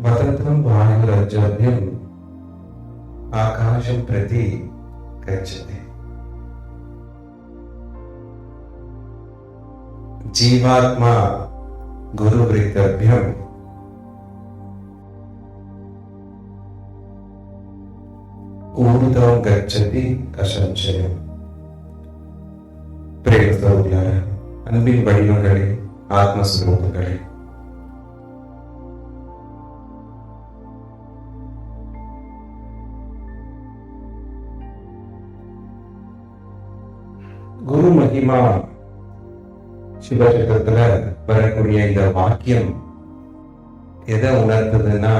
वदन्तं वायुरजभ्यं आकाशं प्रति गच्छति। जीवात्मा गुरुवृत्तभ्यं ऊर्ध्वं गच्छति असंशयम्. प्रेमस्वरूपர்களே, அன்பின் வடிவங்களே, ஆத்மஸ்வரூபங்களே, குரு மகிமா சிவசேத்திரத்துல வரக்கூடிய இந்த வாக்கியம் எதை உணர்த்துதுன்னா,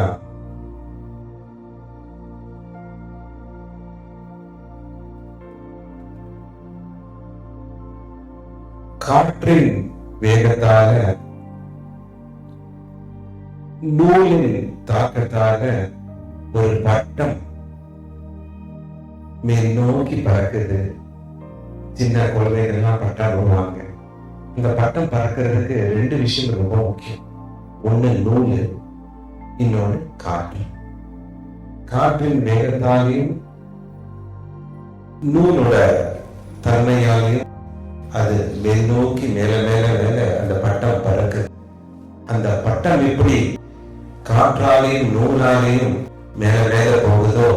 காற்றின் வேகத்தால நூலின் தாக்கத்தால ஒரு பட்டம் மேல் நோக்கி பறக்குது. சின்ன குழந்தைகள்லாம் பட்டம் விடுவாங்க. இந்த பட்டம் பறக்கிறதுக்கு ரெண்டு விஷயம் ரொம்ப முக்கியம். ஒண்ணு நூல், இன்னொன்னு காற்று. காற்றின் வேகத்தாலையும் நூலோட தன்மையாலையும் அது மேல் நோக்கி மேல மேல மேல அந்த பட்டம் பறக்கு. அந்த பட்டம் எப்படி காற்றாலையும் நூலாலையும் மேல மேல போகுதோ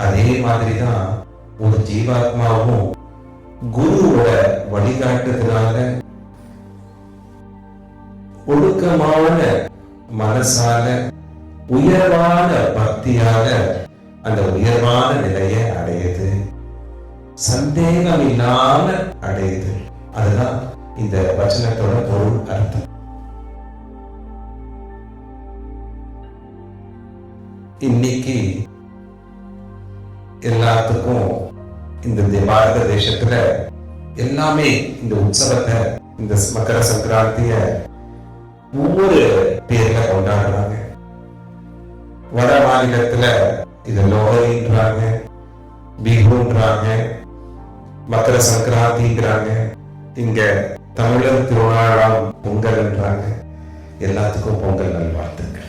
அதே மாதிரிதான் ஒரு ஜீவாத்மாவும் குருவோட வழிகாட்டுதலால ஒடுக்கமான மனசால உயர்வான பக்தியால அந்த உயர்வான நிலையை அடையுது. சந்தேகம் இல்லாம அடையுது. அதுதான் இந்த வசனத்தோட பொருள், அர்த்தம். இன்னைக்கு எல்லாத்துக்கும் இந்த பாரத தேசத்துல எல்லாமே இந்த உற்சவத்தை, இந்த மகர சங்கராந்திய ஒவ்வொரு பேர்ல கொண்டாடுறாங்க. வட மாநிலத்துல இது லோஹரின்றாங்க, பிஹுன்றாங்க, மகர சங்கராந்திங்கிறாங்க. இங்க தமிழர் திருநாளாம் பொங்கல்ன்றாங்க. எல்லாத்துக்கும் பொங்கல் நல்வாழ்த்துக்கள்.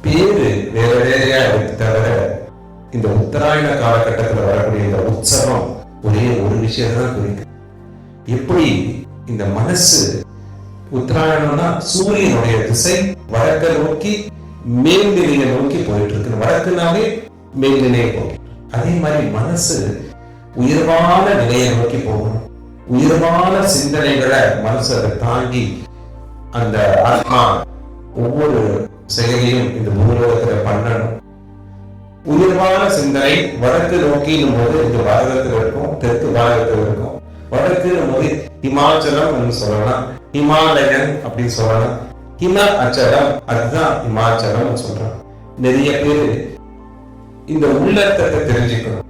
பேரு வேற வேறையா இருக்கு தவிர இந்த உத்தராயண காலகட்டத்தில் வரக்கூடிய இந்த உற்சவம் ஒரே ஒரு விஷயத்தான் குறிக்கு. எப்படி இந்த மனசு உத்தராயணம்னா சூரியனுடைய திசை வடக்க நோக்கி மேல்நிலையை நோக்கி போயிட்டு இருக்கு. வடக்குனாவே மேல்நிலையை போயிட்டு, அதே மாதிரி மனசு உயர்வான நிலையை நோக்கி போகணும். உயர்வான சிந்தனைகளை மனசு அதை தாண்டி அந்த ஆத்மா ஒவ்வொரு செயலையும் இந்த பூலோகத்துல பண்ணணும். உயர்வான சிந்தனை வடக்கு நோக்கினும் போது இந்த பாரதத்தில் இருக்கும், தெற்கு பாரதத்தில் இருக்கும். வடக்குன்னு போது இமாச்சலம் சொல்லலாம், ஹிமாலயன் அப்படின்னு சொல்லலாம். ஹிம அச்சலம், அதுதான் இமாச்சலம் சொல்றான். நிறைய பேரு இந்த உள்ளத்தை தெரிஞ்சுக்கணும்.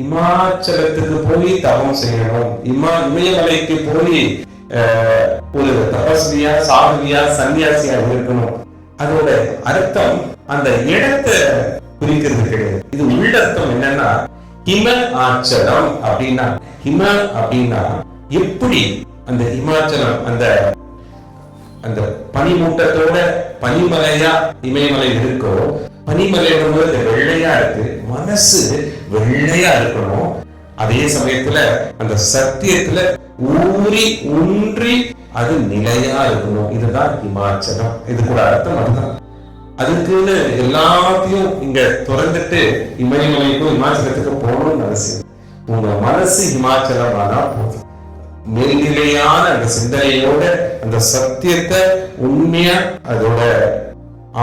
இமாச்சலத்துக்கு போய் தவம் செய்யணும், இமயமலைக்கு போய் ஒரு தபஸ்வியா, சாதுவியா, சன்னியாசியா இருக்கணும். அதோட அர்த்தம் அந்த இடத்தை குறிக்கிறது கிடையாது. இது உள்ளர்த்தம் என்னன்னா, ஹிம ஆச்சலம் அப்படின்னா, ஹிம அப்படின்னா எப்படி அந்த இமாச்சலம் அந்த அந்த பனிமூட்டத்தோட பனிமலையா இமயமலை இருக்கோ, பனிமலையோட வெள்ளையா இருக்கு, மனசு வெள்ளையா இருக்கணும். அதே சமயத்துல அந்த சத்தியத்துல ஊறி ஊன்றி அது நிலையா இருக்கணும். இதுதான் இமாச்சலம். இது கூட அர்த்தம் அதுதான். அதுக்குன்னு எல்லாத்தையும் இங்க திறந்துட்டு இமயமலைக்கும் இமாச்சலத்துக்கும் போகணும்னு அவசியம். உங்க மனசு இமாச்சலம் ஆனா போதும். மேல்நிலையான அந்த சிந்தனையோட அந்த சத்தியத்தை உண்மையா அதோட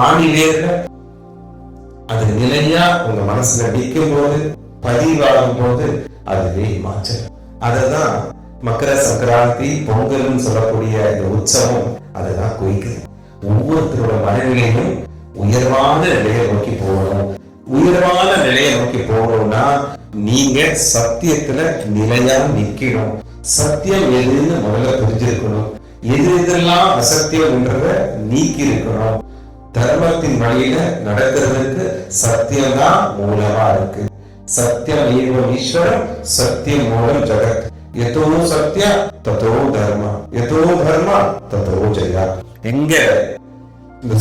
ஆணி வேர்ல அது நிலையா உங்க மனசுல நிற்கும் போது, பதிவாகும் போது அதுவே இமாச்சலம். அததான் மக்கர சங்கராந்தி பொங்கல்னு சொல்லக்கூடிய இந்த உற்சவம் அதுதான் குறிக்குது. ஒவ்வொருத்தரோட மனநிலையும் உயர்வான நிலையை நோக்கி போகணும். உயர்வான நிலையை நோக்கி போகணும்னா நீங்க சத்தியத்துல நிலையா நிக்கணும். சத்தியம் எதுன்னு முதல்ல புரிஞ்சிருக்கணும். எது எதெல்லாம் அசத்தியம் என்றத நீக்கி இருக்கணும். தர்மத்தின் வழியில நடக்கிறதுக்கு சத்தியம் தான் மூலமா இருக்கு. சத்தியம் ஏவம் ஈஸ்வரம், சத்தியம் மூலம் ஜெகத். எதோ சத்ய ததோ தர்மா, எதோ தர்மா ததோ ஜெயா. எங்க இந்த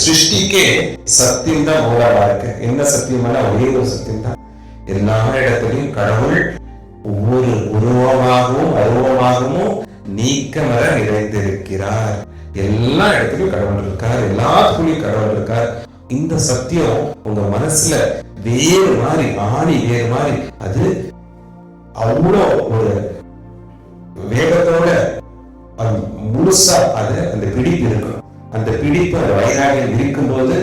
சிருஷ்டிக்கே சத்தியம் தான் மூலமா இருக்கு. என்ன சத்தியமான ஒரே ஒரு சத்தியம் தான். எல்லா இடத்திலையும் கடவுள் ஒவ்வொரு உருவமாகவும் அருவமாகவும் நீக்கமர நிறைந்திருக்கிறார். எல்லா இடத்துலயும் கடவுள் இருக்கார். எல்லாத்துக்குள்ளயும் கடவுள் இருக்கார். இந்த சத்தியம் உங்க மனசுல வேறு மாதிரி, ஆணி வேறு மாதிரி, அது அவ்வளோ ஒரு வேகத்தோட முழுசா அது அந்த பிடிப்பு இருக்கணும். அந்த பிடிப்பு, அந்த வைராகியம் இருக்கும்போது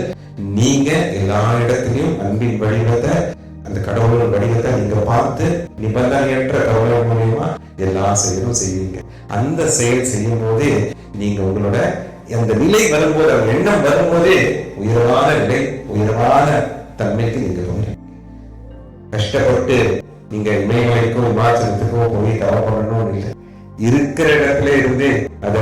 நீங்க எல்லா இடத்திலையும் அன்பின் வடிவத்தை, அந்த கடவுளோட வடிவத்தை நீங்க பார்த்து நிபந்தனையற்ற கடவுள் மூலியமா எல்லா செயலும் செய்வீங்க. அந்த செயல் செய்யும் போதே நீங்க உங்களோட அந்த நிலை வரும்போது, அந்த எண்ணம் வரும்போதே உயர்வான நிலை, உயர்வான தன்மைக்கு நீங்க போறீங்க. கஷ்டப்பட்டு நீங்க இமயமலைக்கும் இமாச்சலத்துக்கும் போய் தவம் பண்ணணும் இல்லை. இருக்கிற இடத்துல இருந்து அத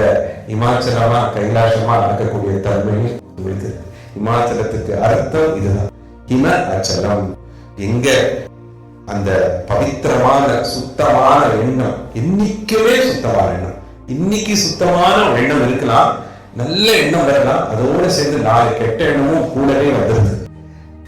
இமாச்சலமா கைலாசமா ஆக்கக்கூடிய தன்மை உங்களுக்கு. இமாச்சலத்துக்கு அர்த்தம் இதுதான், ஹிம அச்சலம். எங்க அந்த பவித்திரமான சுத்தமான எண்ணம், இன்னைக்குமே சுத்தமான எண்ணம். இன்னைக்கு சுத்தமான எண்ணம் இருக்கலாம், நல்ல எண்ணம் வரலாம், அதோட சேர்ந்து 4 கெட்ட எண்ணமும் கூடவே வந்துருது.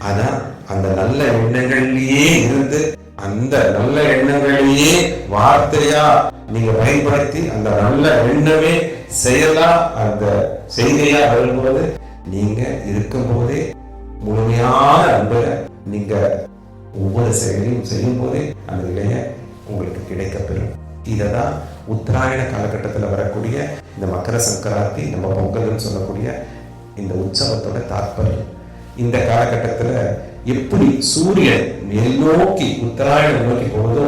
ஆனா அந்த நல்ல எண்ணங்கள்லயே இருந்து, அந்த நல்ல எண்ணங்களையே வார்த்தையா நீங்க பயன்படுத்தி, அந்த நல்ல எண்ணமே செயலா, அந்த செய்தியா வரும்போது, நீங்க இருக்கும் போதே முழுமையான அன்பை நீங்க ஒவ்வொரு செயலையும் செய்யும் போதே அந்த நிலைய உங்களுக்கு கிடைக்கப்பெறும். இததான் உத்தராயண காலகட்டத்தில் வரக்கூடிய இந்த மக்கர சங்கராந்தி, நம்ம பொங்கல்னு சொல்லக்கூடிய இந்த உற்சவத்தோட தாற்பயம். இந்த காலகட்டத்துல எப்படி சூரியன் மேல் நோக்கி உத்தராயணம் நோக்கி போகுதோ,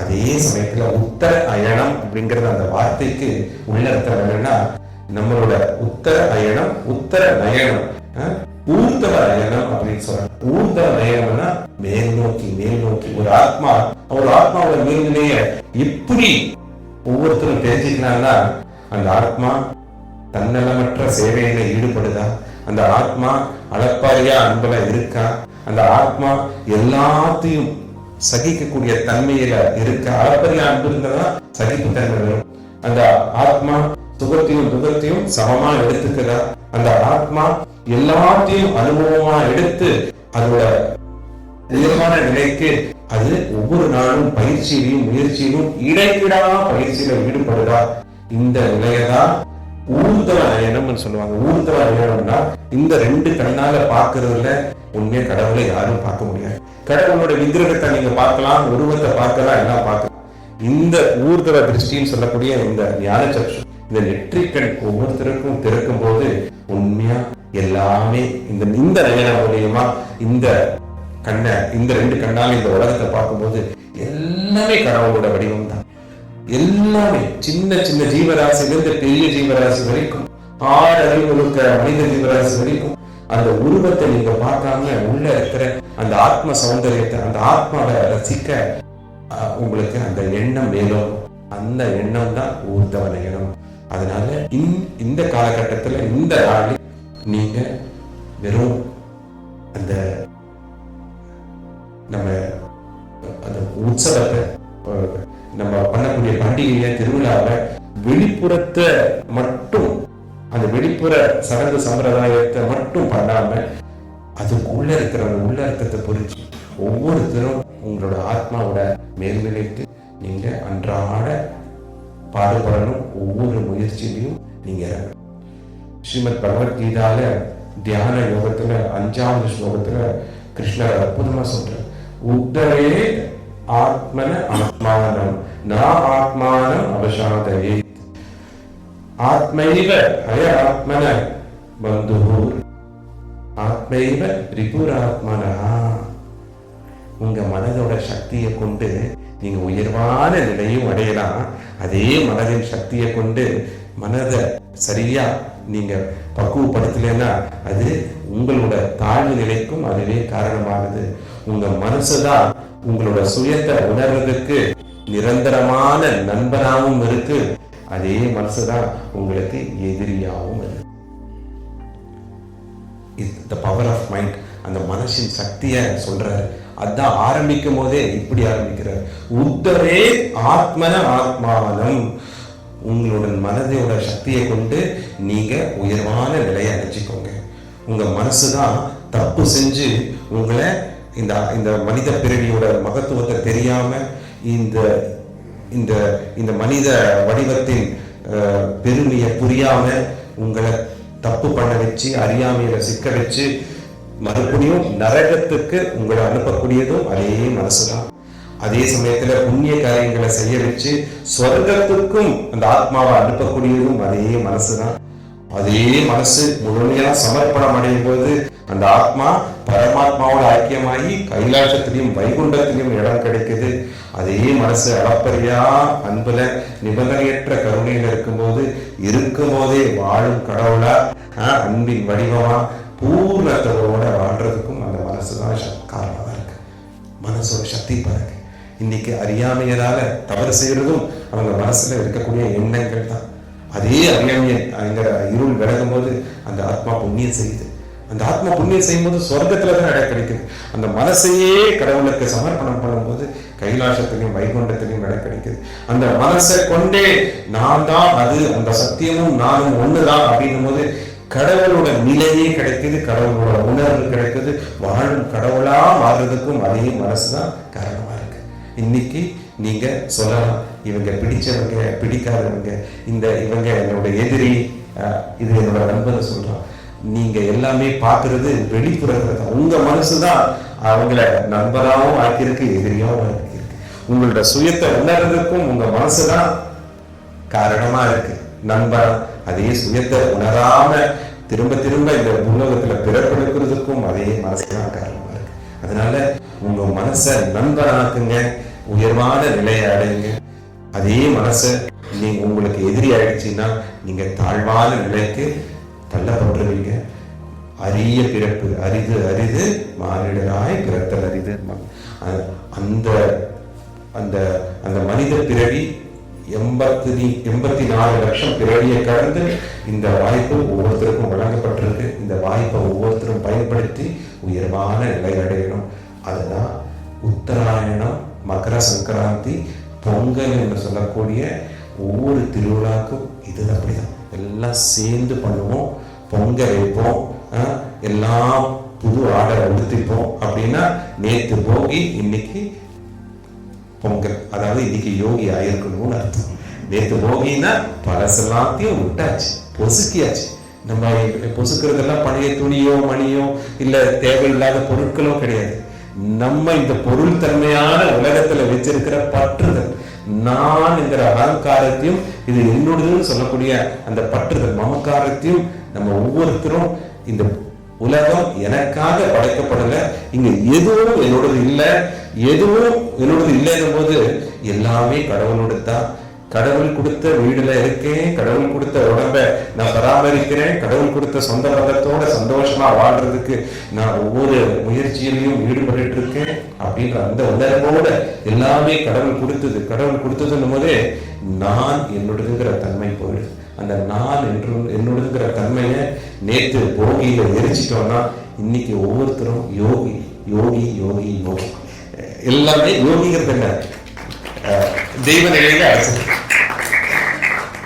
அதே சமயத்துல உத்தர அயனம் அப்படிங்கிறது அந்த வார்த்தைக்கு உள்ள அர்த்தம் என்னன்னா, நம்மளோட உத்தர அயனம், உத்தர நயனம், ஊர்தவ நயனம் அப்படின்னு சொல்றாங்க. ஊர்தவ நயனம்னா மேல் நோக்கி, மேல் நோக்கி. ஒரு ஆத்மாவோட மேல்நிலைய எப்படி ஒவ்வொருத்தரும் தெரிஞ்சுக்கலாம்னா, அந்த ஆத்மா தன்னலமற்ற சேவையில ஈடுபடுதா, அந்த ஆத்மா அளப்பாரியா அன்புல இருக்கா, அந்த ஆத்மா எல்லாத்தையும் சகிக்கக்கூடிய தன்மையில இருக்க. அளப்பரியா அன்பு இருந்தா சகிப்பு தன்மை வரும். அந்த ஆத்மா சுகத்தையும் துகத்தையும் சமமா எடுத்துக்கிறா, அந்த ஆத்மா எல்லாத்தையும் அனுபவமா எடுத்து அதோட உயர்வான நிலைக்கு அது ஒவ்வொரு நாளும் பயிற்சியிலையும் முயற்சியிலும் இடைவிடாம பயிற்சியில ஈடுபடுதா. இந்த நிலையதான் ஊர்தவ நயனம்னு சொல்லுவாங்க. ஊர்தவ நயனம்னா இந்த 2 கண்ணால பாக்குறதுல உண்மையா கடவுளை யாரும் பார்க்க முடியாது. கடவுளோட விக்கிரகத்தை நீங்க பார்க்கலாம், உருவத்தை பார்க்கலாம், எல்லாம் பார்க்கலாம். இந்த ஊர்தவ திருஷ்டின்னு சொல்லக்கூடிய இந்த ஞான சக்ஷு, இந்த நெற்றிக்கண் ஒவ்வொருத்தருக்கும் திறக்கும் போது உண்மையா எல்லாமே இந்த நயனம் மூலியமா இந்த கண்ணை, இந்த 2 கண்ணால இந்த உலகத்தை பார்க்கும்போது எல்லாமே கடவுளோட வடிவம் தான். எல்லாமே சின்ன சின்ன ஜீவராசிலிருந்து பெரிய ஜீவராசி வரைக்கும், 6 அறிவுகளுக்க மனித ஜீவராசி வரைக்கும் அந்த உருவத்தை நீங்க பார்க்காம உள்ள இருக்கிற அந்த ஆத்ம சௌந்தரியத்தை, அந்த ஆத்மாவை ரசிக்க உங்களுக்கு அந்த எண்ணம் மேலும். அந்த எண்ணம் தான் ஊர்தவ நயனம். அதனால இந்த காலகட்டத்துல, இந்த நாளில் நீங்க வெறும் அந்த நம்ம அந்த உற்சவத்தை, நம்ம பண்ணக்கூடிய பண்டிகையை, திருவிழாவை வெளிப்புறத்தை மட்டும், அந்த வெளிப்புற சடங்கு சம்பிரதாயத்தை மட்டும் பண்ணாம அதுக்குள்ள இருக்கிற உள்ள அர்த்தத்தை புரிஞ்சு ஒவ்வொருத்தரும் உங்களோட ஆத்மாவோட மேல்நிலைக்கு நீங்க அன்றாட பாடுபடணும். ஒவ்வொரு முயற்சியிலையும் நீங்க ஸ்ரீமத் பகவத்கீதால தியான யோகத்துல 5வது ஸ்லோகத்துல கிருஷ்ணர் அற்புதமா சொல்ற, உத்தரே ஆத்மன ஆத்மானம் நா ஆத்மானம் அவசாதயே, ஆத்மைவ அய ஆத்மன பந்துஹூர் ஆத்மைவ ரிபுராத்மனா. உங்க மனதோட சக்தியை கொண்டு நீங்க உயர்வான நிலையும் அடையலாம். அதே மனதின் சக்தியை கொண்டு மனதை சரியா நீங்க பக்குவப்படுத்தலைன்னா அது உங்களோட தாழ்வு நிலைக்கும் அதுவே காரணமாகுது. உங்க மனசுதான் உங்களோட சுயத்தை உணர்வதற்கு நிரந்தரமான நண்பனாகவும் இருக்கு. அதே மனசுதான் உங்களுக்கு எதிரியாகவும் இருக்கு. The power of mind, அந்த மனசின் சக்திய சொல்றாரு. அதான் ஆரம்பிக்கும் போதே இப்படி ஆரம்பிக்கிறார். உத்தரே ஆத்மன ஆத்மானம். உங்களோட மனதோட சக்தியை கொண்டு நீங்க உயர்வான நிலையை அடைஞ்சிக்கோங்க. உங்க மனசுதான் தப்பு செஞ்சு உங்களை இந்த மனித பிறவியோட மகத்துவத்தை தெரியாம இந்த மனித வடிவத்தின் பெருமையை புரியாம உங்களை தப்பு பண்ண வச்சு அறியாமையில சிக்க வச்சு மறுபடியும் நரகத்துக்கு உங்களை அனுப்பக்கூடியதும் அதே மனசுதான். அதே சமயத்துல புண்ணிய காரியங்களை செய்ய வச்சு சொர்க்கத்துக்கும் அந்த ஆத்மாவை அனுப்பக்கூடியதும் அதே மனசுதான். அதே மனசு முழுமையா சமர்ப்பணம் அடையும் போது அந்த ஆத்மா பரமாத்மாவோட ஐக்கியமாகி கைலாசத்திலையும் வைகுண்டத்திலையும் இடம் கிடைக்குது. அதே மனசு அளப்பரியா அன்புல நிபந்தனையற்ற கருணையில இருக்கும்போது போதே வாழும் கடவுளா அன்பின் வடிவமா பூர்ணத்தோட வாழ்றதுக்கும் அந்த மனசுதான் காரணமா இருக்கு. மனசோட சக்தி பாருங்க. இன்னைக்கு அறியாமையதால தவறு செய்யறதும் அவங்க மனசுல இருக்கக்கூடிய எண்ணங்கள் தான். அதே அறியாமைங்கிற இருள் விலகும் போது அந்த ஆத்மா புண்ணியம் செய்யுது. அந்த ஆத்மா புண்ணியம் செய்யும் போது சொர்க்கத்துலதான் இடம் கிடைக்குது. அந்த மனசையே கடவுளுக்கு சமர்ப்பணம் பண்ணும்போது கைலாசத்திலையும் வைகுண்டத்திலையும் இடம் கிடைக்குது. அந்த மனசை கொண்டே நான் தான் அது, அந்த சத்தியமும் நானும் ஒண்ணுதான் அப்படின்னும் போது கடவுளோட நிலையே கிடைக்குது, கடவுளோட உணர்வு கிடைக்குது. வாழும் கடவுளா மாறுறதுக்கும் அதே மனசுதான் காரணமா இருக்கு. இன்னைக்கு நீங்க சொல்லலாம், இவங்க பிடிச்சவங்க பிடிக்காதவங்க, இவங்க என்னோட எதிரி, இது என்னோட நண்பன் சொல்றான். நீங்க எல்லாமே பாக்குறது வெளிப்புறத்துல தான். உங்க மனசுதான் அவங்கள நண்பராகவும் ஆக்கியிருக்கு, எதிரியாகவும் ஆக்கியிருக்கு. உங்களோட சுயத்தை உணர்றதுக்கும் உங்க மனசுதான் காரணமா இருக்கு, நண்பரா. அதே சுயத்தை உணராம திரும்ப திரும்ப இந்த உலகத்துல பிறப்பெடுக்கிறதுக்கும் அதே மனசுதான் காரணமா இருக்கு. அதனால உங்க மனசை நண்பராக்குங்க, உயர்வான நிலையை அடையுங்க. அதே மனசை நீங்க உங்களுக்கு எதிரி ஆயிடுச்சுன்னா நீங்க தாழ்வான நிலைக்கு தள்ளப்பட்டுருவீங்க. அரிய பிறப்பு அரிது அரிது, மானிடராய் பிறத்தல் அரிது. அந்த மனித பிறவி 84 லட்சம் பிறவியை கடந்து இந்த வாய்ப்பு ஒவ்வொருத்தருக்கும் வழங்கப்பட்டிருக்கு. இந்த வாய்ப்பை ஒவ்வொருத்தரும் பயன்படுத்தி உயர்வான நிலை அடையணும். அதுதான் உத்தராயணம், மகர சங்கராந்தி, பொங்கல் என்று சொல்லக்கூடிய ஒவ்வொரு திருவிழாக்கும் இது அப்படிதான். எல்லாம் சேர்ந்து பண்ணுவோம், பொங்கல் வைப்போம், எல்லாம் புது ஆடை உடுத்திப்போம். அப்படின்னா நேற்று போகி இன்னைக்கு பொங்கல், அதாவது இன்னைக்கு யோகி ஆயிருக்கணும்னு அர்த்தம். நேற்று போகின்னா பழசெல்லாத்தையும் விட்டாச்சு, பொசுக்கியாச்சு. நம்ம பொசுக்கிறதெல்லாம் பழைய துணியோ மணியோ இல்ல தேவையில்லாத பொருட்களோ கிடையாது. நம்ம இந்த பொருள் தன்மையான உலகத்துல வச்சிருக்கிற பற்றுதல், நான் என்கிற அகங்காரத்தையும் இது என்னோடதுன்னு சொல்லக்கூடிய அந்த பற்றுதல் மமக்காரத்தையும் நம்ம ஒவ்வொருத்தரும், இந்த உலகம் எனக்காக படைக்கப்படல, இங்க எதுவும் என்னோடது இல்லை, எதுவும் என்னோடது இல்லைன்னும் போது எல்லாமே கடவுளோட தான். கடவுள் கொடுத்த வீடுல இருக்கேன், கடவுள் கொடுத்த உடம்ப நான் பராமரிக்கிறேன், கடவுள் கொடுத்த சொந்த மதத்தோட சந்தோஷமா வாழ்றதுக்கு நான் ஒவ்வொரு முயற்சியிலையும் ஈடுபட்டு இருக்கேன் அப்படின்ற அந்த உணர்வோட எல்லாமே கடவுள் கொடுத்ததுன்னும் போதே நான் என்னோடதுங்கிற தன்மை போயிடுது. அந்த நான் என்னோடதுங்கிற தன்மையை நேற்று போகியில எரிச்சிட்டோம்னா இன்னைக்கு ஒவ்வொருத்தரும் யோகி யோகி யோகி யோகி. எல்லாமே யோகிங்கிறது என்ன, தெய்வ நிலையில அழைச்சு.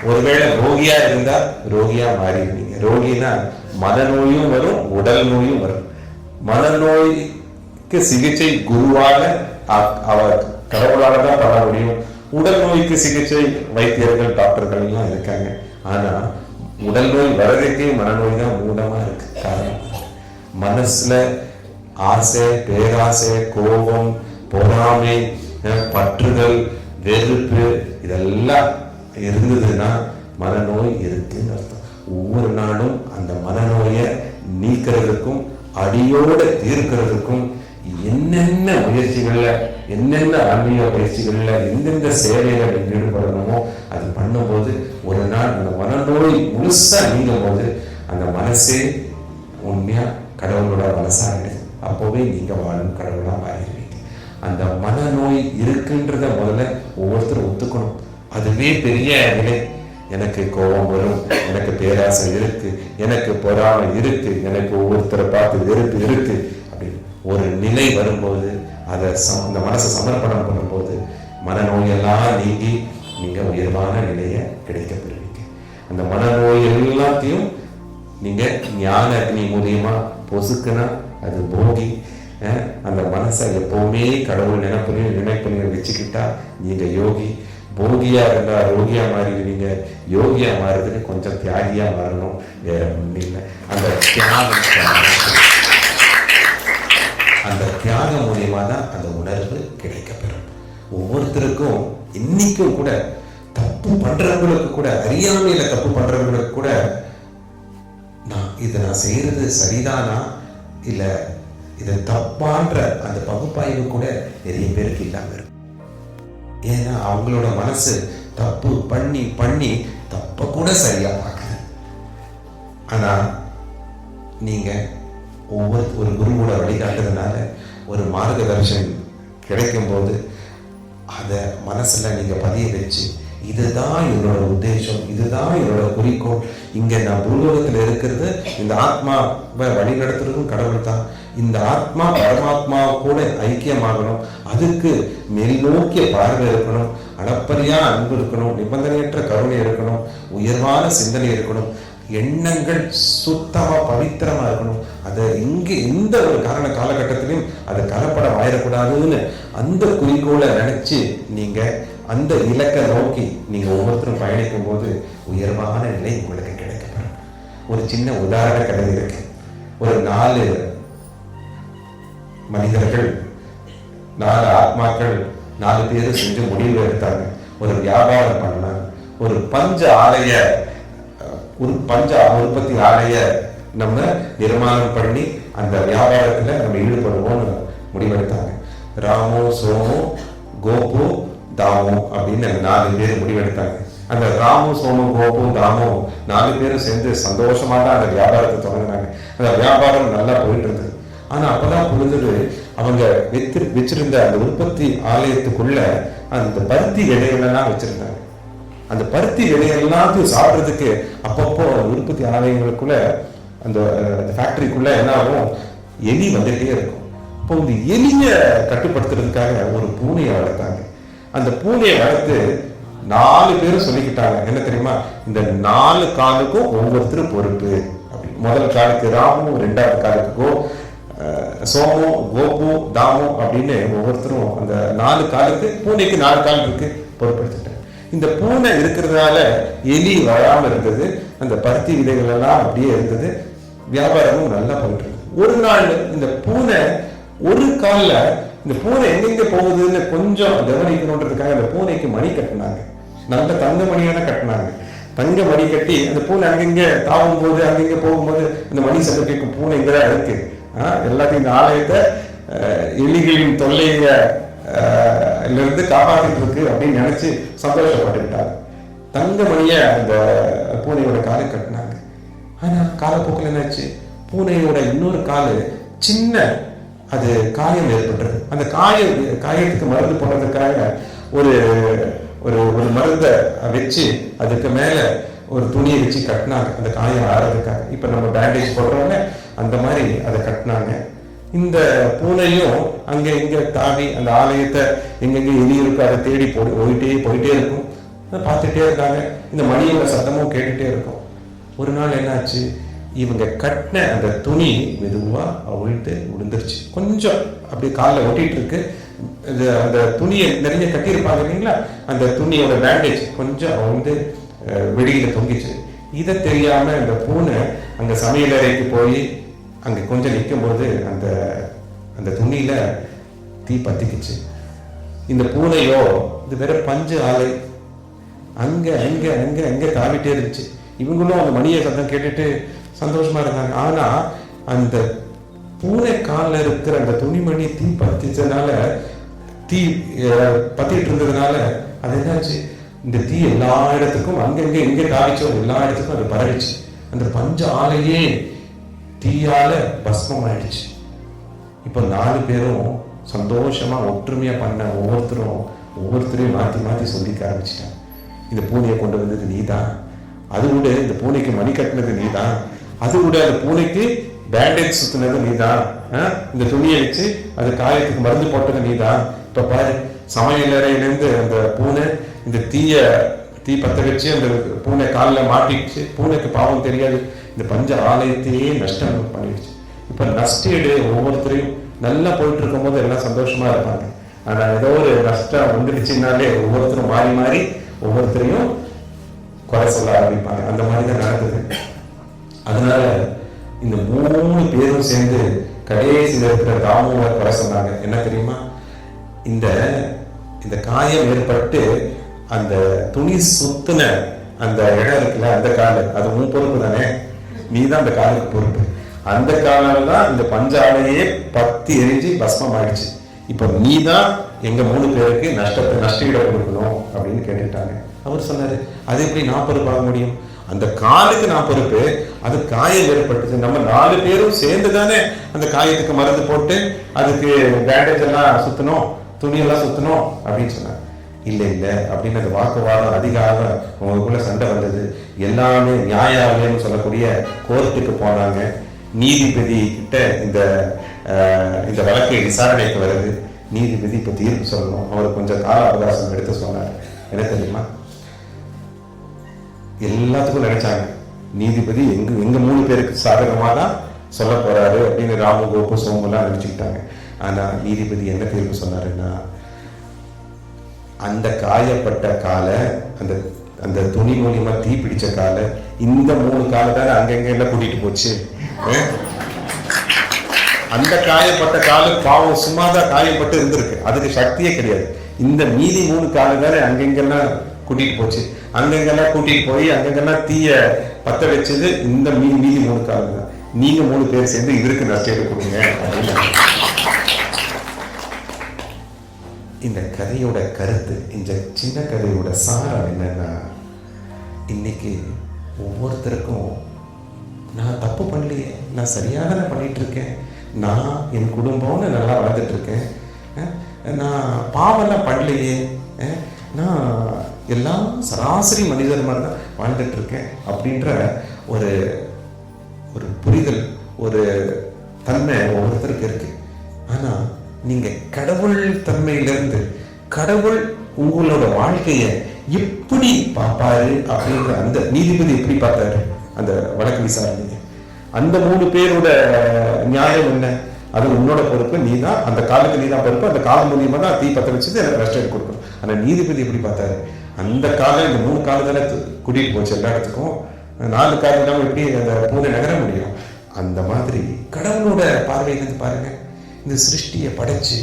ஒருவேளை ரோகியா இருந்தா ரோகியா மாறிடுவீங்க. ரோகினா மனநோயும் வரும், உடல் நோயும் வரும். மனநோய்க்கு சிகிச்சை குருவால கடவுளால தான் பண்ண முடியும். உடல் நோய்க்கு சிகிச்சை வைத்தியர்கள் டாக்டர்கள் எல்லாம் இருக்காங்க. ஆனா உடல் நோய் வர்றதுக்கே மனநோய் தான் மூலமா இருக்கு. காரணம் மனசுல ஆசை, பேராசை, கோபம், பொறாமை, பற்றுதல், வெறுப்பு இதெல்லாம் இருந்ததுன்னா மனநோய் இருக்குன்னு அர்த்தம். ஒவ்வொரு நாளும் அந்த அந்த மனநோயை நீக்கிறதுக்கும் அடியோட தீர்க்கிறதுக்கும் என்னென்ன முயற்சிகள்ல, என்னென்ன ஆன்மீக பயிற்சிகள்ல, எந்தெந்த சேவையில ஈடுபடணுமோ அது பண்ணும்போது ஒரு நாள் அந்த மனநோய் முழுசா நீங்கும் போது அந்த மனசே உண்மையா கடவுளோட மனசாகிடுது. அப்போவே நீங்க வாழும் கடவுளா மாறிடுவீங்க. அந்த மனநோய் இருக்குன்றத முதல்ல ஒவ்வொருத்தரும் ஒத்துக்கணும். அதுவே பெரிய நிலை. எனக்கு கோபம் வரும், எனக்கு பேராசை இருக்கு, எனக்கு பொறாமை இருக்கு, எனக்கு ஒவ்வொருத்தரை பார்த்து வெறுப்பு இருக்கு அப்படின்னு ஒரு நிலை வரும்போது அதை அந்த மனசை சமர்ப்பணம் பண்ணும்போது மனநோயெல்லாம் நீங்கி நீங்க உயர்வான நிலையை கிடைக்க பெறுவீங்க. அந்த மனநோய் எல்லாத்தையும் நீங்க ஞான அக்னி மூலியமா பொசுக்குனா அது போகி. அந்த மனசை எப்பவுமே கடவுள் நினைப்பணியை வச்சுக்கிட்டா நீங்க யோகி. போகியா இருந்தா ரோகியா மாறிடுவீங்க. யோகியா மாறுறதுக்கு கொஞ்சம் தியாகியா மாறணும், வேற ஒன்றும் இல்லை. அந்த தியாகம் மூலியமா தான் அந்த உணர்வு கிடைக்கப்பெறும். ஒவ்வொருத்தருக்கும் இன்னைக்கும் கூட தப்பு பண்றவங்களுக்கு கூட, அறியாமையில தப்பு பண்றவங்களுக்கு கூட இதை நான் செய்யறது சரிதானா இல்ல இது தப்பான்ற அந்த பகுப்பாய்வு கூட நிறைய பேருக்கு இல்லாம இருக்கு. ஏன்னா அவங்களோட மனசு தப்பு பண்ணி பண்ணி தப்ப கூட சரியா பார்க்குது. ஆனா நீங்க ஒரு குருவோட வழிகாட்டுறதுனால ஒரு மார்கதர்ஷன் கிடைக்கும் போது அதை மனசுல நீங்க பதிய வச்சு, இதுதான் என்னோட உத்தேசம், இதுதான் என்னோட குறிக்கோள், இங்க நான் பூலோகத்துல இருக்கிறது இந்த ஆத்மாவை வழிநடத்துறதும் கடவுள் தான். இந்த ஆத்மா பரமாத்மா கூட ஐக்கியமாகணும், அதுக்கு மேல் நோக்கிய பார்வை இருக்கணும், அளப்பரியா அன்பு இருக்கணும், நிபந்தனையற்ற கருணை இருக்கணும், உயர்வான சிந்தனை இருக்கணும், எண்ணங்கள் சுத்தமா பவித்திரமா இருக்கணும். அதை இங்க எந்த ஒரு காலகட்டத்திலையும் அது கலப்படம் ஆயிடக்கூடாதுன்னு அந்த குறிக்கோளை நினைச்சு நீங்க அந்த இலக்கை நோக்கி நீங்க ஒவ்வொருத்தரும் பயணிக்கும் போது உயர்வான நிலை உங்களுக்கு கிடைக்கப்படும். ஒரு சின்ன உதாரண கதை இருக்கு. ஒரு 4 மனிதர்கள், 4 ஆத்மாக்கள், 4 பேரும் செஞ்சு முடிவு எடுத்தாங்க. ஒரு வியாபாரம் பண்ணாங்க. ஒரு பஞ்ச உற்பத்தி ஆலைய நம்ம நிர்மாணம் பண்ணி அந்த வியாபாரத்துல நம்ம ஈடுபடுவோம்னு முடிவெடுத்தாங்க. ராமு, சோமு, கோபு, தாமு அப்படின்னு 4 பேர் முடிவெடுத்தாங்க. அந்த ராமு, சோமு, கோபு, தாமு 4 பேரும் சேர்ந்து சந்தோஷமா தான் அந்த வியாபாரத்தை தொடங்கினாங்க. அந்த வியாபாரம் நல்லா போயிட்டு இருந்தது. ஆனா அப்பதான் புரிஞ்சது, அவங்க வச்சிருந்த அந்த உற்பத்தி ஆலயத்துக்குள்ள அந்த பருத்தி விதைகளெல்லாம் வச்சிருந்தாங்க. அந்த பருத்தி விதையெல்லாத்தையும் சாப்பிட்றதுக்கு அப்பப்போ உற்பத்தி ஆலயங்களுக்குள்ள அந்த ஃபேக்டரிக்குள்ள என்ன ஆகும், எலி வந்துட்டே இருக்கும். அப்போ இந்த எலியை கட்டுப்படுத்துறதுக்காக ஒரு பூனையை வளர்த்தாங்க. அந்த பூனையை வளர்த்து 4 பேரும் சொல்லிக்கிட்டாங்க, என்ன தெரியுமா, இந்த 4 காலுக்கும் ஒவ்வொருத்தரும் பொறுப்பு. அப்படி முதல் காலுக்கு ராமு, 2வது காலுக்கு சோமு, கோபு, தாமு அப்படின்னு ஒவ்வொருத்தரும் அந்த 4 காலுக்கு, பூனைக்கு 4 கால் இருக்கு, பொறுப்பெடுத்துட்டாங்க. இந்த பூனை இருக்கிறதுனால எலி வராம இருந்தது, அந்த பருத்தி விதைகள் எல்லாம் அப்படியே இருந்தது, வியாபாரமும் நல்லா போயிட்டு இருந்தது. ஒரு நாள் இந்த பூனை ஒரு கால்ல, இந்த பூனை எங்கெங்க போகுதுன்னு கொஞ்சம் கவனிக்கணுன்றதுக்காக அந்த பூனைக்கு மணி கட்டினாங்க. நல்ல தங்க மணியான கட்டினாங்க. தங்க மணி கட்டி அந்த பூனை அங்கங்க தாவும் போது, அங்கங்க போகும்போது அந்த மணி சத்தம் கேட்கும், பூனை இங்கதான் இருக்கு, எல்லாத்தையும் இந்த ஆலயத்தை எலிகளின் தொல்லையில இருந்து காப்பாற்றிட்டு இருக்கு அப்படின்னு நினைச்சு சந்தோஷப்பட்டுக்கிட்டாங்க. தங்க மணிய அந்த பூனையோட காலை கட்டினாங்க. ஆனா காலப்போக்கில் என்னாச்சு, பூனையோட இன்னொரு காலு சின்ன அது காயம் ஏற்பட்டது. அந்த காயத்துக்கு மருந்து போடுறதுக்காக ஒரு ஒரு ஒரு மருந்தை வச்சு அதுக்கு மேல ஒரு துணியை வச்சு கட்டினாங்க, அந்த காயம் ஆறதுக்காக. இப்ப நம்ம பேண்டேஜ் போடுறோம்ல, அந்த மாதிரி அதை கட்டினாங்க. இந்த பூனையும் அங்க இங்க தாவி அந்த ஆலயத்தை எங்கெங்க எலி இருக்கோ அதை தேடி போயிட்டே இருக்கும். பார்த்துட்டே இருக்காங்க. இந்த மணியோட சத்தமும் கேட்டுட்டே இருக்கும். ஒரு நாள் என்னாச்சு, இவங்க கட்டின அந்த துணி மெதுவா அவிழ்த்து விழுந்துருச்சு. கொஞ்சம் அப்படி காலில் ஒட்டிட்டு இருக்கு. அந்த துணியை நிறைய கட்டியிருப்பாங்க இல்லைங்களா, அந்த துணியோட பேண்டேஜ் கொஞ்சம் வந்து வெளியில தொங்கிச்சு. இதை தெரியாம அந்த பூனை அங்க சமையலறைக்கு போய் அங்க கொஞ்சம் நிற்கும் போது அந்த அந்த துணியில தீ பத்திக்குச்சு. இந்த பூனையோ இது வேற பஞ்சு ஆலை, அங்க அங்க அங்க அங்க தாவிட்டே இருந்துச்சு. இவங்களும் அந்த மணியை சத்தம் கேட்டுட்டு சந்தோஷமா இருந்தாங்க. ஆனா அந்த பூனை காலில் இருக்கிற அந்த துணிமணி தீ பத்திச்சதுனால, தீ பத்திட்டு இருந்ததுனால அது என்னாச்சு, இந்த தீ எல்லா இடத்துக்கும் அங்கங்க எங்க காய்ச்சோ எல்லா இடத்துக்கும் அது பரவிச்சு. அந்த பஞ்ச ஆலையே தீயால பஸ்மம் ஆயிடுச்சு. இப்ப 4 பேரும் சந்தோஷமா ஒற்றுமையா பண்ண ஒவ்வொருத்தரையும் மாத்தி மாத்தி சொல்லிக்க ஆரம்பிச்சிட்டாங்க. இந்த பூனையை கொண்டு வந்தது நீதான், அது கூட இந்த பூனைக்கு மணி கட்டினது நீதான், அது கூட அந்த பூனைக்கு பேண்டேஜ் சுத்தினது நீதான், இந்த துணியை வச்சு அது காயத்துக்கு மருந்து போட்டது நீதான். இப்ப பாரு, சமையலறையிலேருந்து அந்த பூனை இந்த தீ பத்த வச்சு அந்த பூனை காலில் மாட்டிடுச்சு. பூனைக்கு பாவம் தெரியாது, இந்த பஞ்ச ஆலயத்தையே நஷ்டம் பண்ணிடுச்சு. இப்ப நஷ்டீடு ஒவ்வொருத்தரையும் நல்லா போயிட்டு இருக்கும் போது எல்லாம் சந்தோஷமா இருப்பாங்க. ஆனா ஏதோ ஒரு நஷ்டம் வந்துடுச்சுனாலே ஒவ்வொருத்தரும் மாறி மாறி ஒவ்வொருத்தரையும் குறை சொல்ல ஆரம்பிப்பாங்க. அந்த மாதிரிதான் நடந்தது. அதனால இந்த 3 பேரும் சேர்ந்து கடைசியில் இருக்கிற தாமுவை குறை சொன்னாங்க. என்ன தெரியுமா, இந்த காயம் ஏற்பட்டு அந்த துணி சுத்தின அந்த இடம் இருக்குல்ல, அந்த கால, அது உன் பொறுப்பு தானே, நீ தான் அந்த காலுக்கு பொறுப்பு. அந்த காலால தான் இந்த பஞ்சாலையே பத்தி எரிஞ்சு பஸ்மம் ஆயிடுச்சு. இப்ப நீ தான் எங்க 3 பேருக்கு நஷ்டஈட கொடுக்கணும் அப்படின்னு கேட்டுட்டாங்க. அவர் சொன்னாரு, அது எப்படி நான் பொறுப்பாக முடியும், அந்த காலுக்கு நான் பொறுப்பு, அது காயம் ஏற்பட்டுச்சு, நம்ம 4 பேரும் சேர்ந்து தானே அந்த காயத்துக்கு மருந்து போட்டு அதுக்கு பேண்டேஜ் எல்லாம் சுத்தணும், துணியெல்லாம் சுத்தணும் அப்படின்னு சொன்னாங்க. இல்ல அப்படின்னு அந்த வாக்குவாதம் அதிகாக உங்களுக்குள்ள சண்டை வந்தது. எல்லாமே நியாயாலயம்னு சொல்லக்கூடிய கோர்ட்டுக்கு போனாங்க. நீதிபதி கிட்ட இந்த வழக்கை விசாரணைக்கு வருது. நீதிபதி இப்ப தீர்ப்பு சொல்லணும். அவர் கொஞ்சம் கால அவகாசம் எடுத்து சொன்னார். என்ன தெரியுமா, எல்லாத்துக்கும் நினைச்சாங்க நீதிபதி எங்க 3 பேருக்கு சாதகமா தான் சொல்ல போறாரு அப்படின்னு ராமு, கோபு, சோமுலாம் நினைச்சுக்கிட்டாங்க. ஆனா நீதிபதி என்ன தீர்ப்பு சொன்னாருன்னா, அந்த காயப்பட்ட காலை, அந்த துணி மூலியமா தீ பிடிச்ச காலை, இந்த 3 காலை தானே அங்கங்க எல்லாம் கூட்டிட்டு போச்சு. அந்த காயப்பட்ட காலு பாவம் சும்மாதான் காயப்பட்டு இருந்திருக்கு, அதுக்கு சக்தியே கிடையாது. இந்த மீதி 3 காலை தானே அங்கெங்கெல்லாம் கூட்டிட்டு போச்சு. அங்கெங்கெல்லாம் கூட்டிட்டு போய் அங்கெங்கெல்லாம் தீய பத்த வச்சது இந்த மீதி 3 காலை தான். நீங்க 3 பேர் சேர்ந்து இவருக்கு நஷ்டம் கொடுங்க அப்படின்னு. இந்த கதையோட கருத்து, இந்த சின்ன கதையோட சாரம் என்னன்னா, இன்னைக்கு ஒவ்வொருத்தருக்கும் நான் தப்பு பண்ணலையே, நான் சரியாக பண்ணிட்டு இருக்கேன், நான் என் குடும்பம்னு நல்லா வளர்ந்துட்டு இருக்கேன், நான் பாவெல்லாம் பண்ணலையே, நான் எல்லாம் சராசரி மனிதர் மாதிரி தான் வாழ்ந்துட்டு இருக்கேன் அப்படின்ற ஒரு புரிதல், ஒரு தன்மை ஒவ்வொருத்தருக்கு இருக்கு. ஆனா நீங்க கடவுள் தன்மையிலிருந்து கடவுள் உங்களோட வாழ்க்கைய எப்படி பார்ப்பாரு அப்படின்ற அந்த நீதிபதி எப்படி பார்த்தாரு அந்த வழக்கு விசாரணை. அந்த 3 பேரோட நியாயம் என்ன, அது உன்னோட பொறுப்பு, நீ தான் அந்த காலுக்கு நீ தான் பொறுப்பு, அந்த காலம் மூலியமா தான் தீ பத்த வச்சது எனக்கு ரெஸ்ட் கொடுக்கணும். ஆனா நீதிபதி எப்படி பார்த்தாரு, அந்த காலம் இந்த 3 காலம் தானே கூட்டிட்டு போச்சு எல்லா இடத்துக்கும், 4 காலம் இல்லாம எப்படி அந்த பூனை நகர முடியும். அந்த மாதிரி கடவுளோட பார்வையிலிருந்து பாருங்க, இந்த சிருஷ்டியை படைச்சு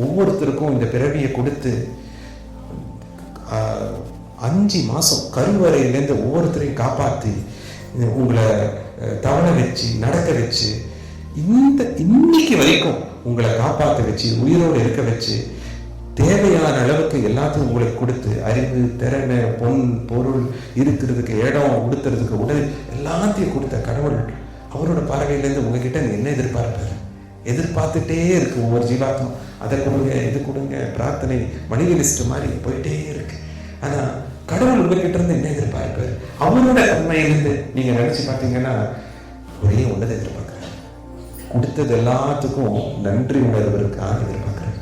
ஒவ்வொருத்தருக்கும் இந்த பிறவியை கொடுத்து 5 மாசம் கருவறையிலேருந்து ஒவ்வொருத்தரையும் காப்பாற்றி உங்களை தவணை வச்சு நடக்க வச்சு இன்னைக்கு வரைக்கும் உங்களை காப்பாற்ற வச்சு உயிரோடு இருக்க வச்சு தேவையான அளவுக்கு எல்லாத்தையும் உங்களுக்கு கொடுத்து அறிவு, திறமை, பொன், பொருள், இருக்கிறதுக்கு இடம், உடுத்துறதுக்கு உடல் எல்லாத்தையும் கொடுத்த கடவுள் அவரோட பார்வையிலேருந்து உங்ககிட்ட என்ன எதிர்பார்த்துட்டே இருக்கு. ஒவ்வொரு ஜீவாத்மா அதை கொடுங்க, இது கொடுங்க, பிரார்த்தனை மனித லிஸ்ட் மாதிரி போயிட்டே இருக்கு. ஆனா கடவுள் உங்ககிட்ட இருந்து என்ன எதிர்பார்ப்பாரு, அவரோட தன்மையிலிருந்து நீங்க நினைச்சு பார்த்தீங்கன்னா ஒரே ஒன்றதை எதிர்பார்க்கிறார், கொடுத்தது எல்லாத்துக்கும் நன்றி உணர்வு இருக்கான்னு எதிர்பார்க்கிறார்.